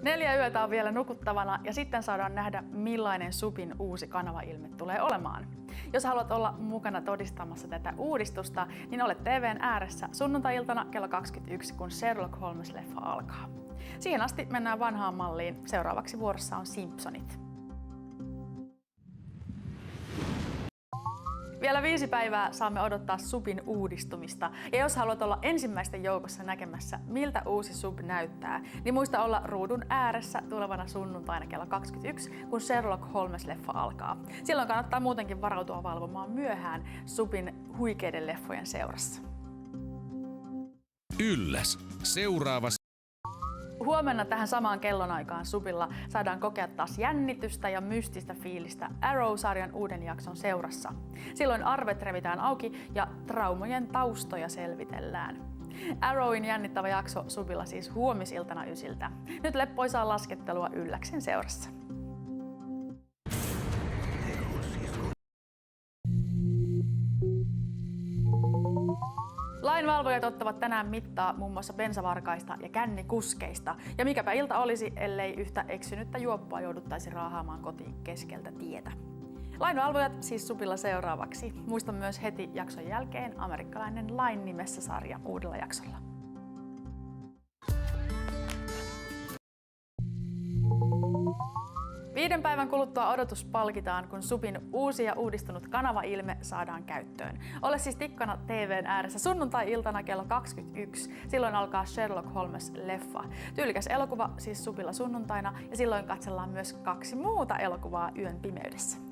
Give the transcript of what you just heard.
4 yötä on vielä nukuttavana ja sitten saadaan nähdä, millainen SUPin uusi kanavailme tulee olemaan. Jos haluat olla mukana todistamassa tätä uudistusta, niin olet TVn ääressä sunnuntai-iltana kello 21, kun Sherlock Holmes-leffa alkaa. Siihen asti mennään vanhaan malliin. Seuraavaksi vuorossa on Simpsonit. Vielä 5 päivää saamme odottaa SUPin uudistumista. Ja jos haluat olla ensimmäisten joukossa näkemässä, miltä uusi SUP näyttää, niin muista olla ruudun ääressä tulevana sunnuntaina kello 21, kun Sherlock Holmes-leffa alkaa. Silloin kannattaa muutenkin varautua valvomaan myöhään SUPin huikeiden leffojen seurassa. Ylläs. Seuraava. Huomenna tähän samaan kellonaikaan SUPilla saadaan kokea taas jännitystä ja mystistä fiilistä Arrow-sarjan uuden jakson seurassa. Silloin arvet revitään auki ja traumojen taustoja selvitellään. Arrowin jännittävä jakso SUPilla siis huomisiltana 9. Nyt leppoisaa laskettelua Ylläksen seurassa. Lainvalvojat ottavat tänään mittaa muun muassa bensavarkaista ja kännikuskeista. Ja mikäpä ilta olisi, ellei yhtä eksynyttä juoppua jouduttaisi raahaamaan kotiin keskeltä tietä. Lainvalvojat siis SUPilla seuraavaksi. Muista myös heti jakson jälkeen amerikkalainen Lain nimessä -sarja uudella jaksolla. 5 päivän kuluttua odotus palkitaan, kun SUPin uusi ja uudistunut kanavailme saadaan käyttöön. Ole siis tikkana TVn ääressä sunnuntai-iltana kello 21. Silloin alkaa Sherlock Holmes-leffa. Tyylikäs elokuva siis SUPilla sunnuntaina ja silloin katsellaan myös 2 muuta elokuvaa yön pimeydessä.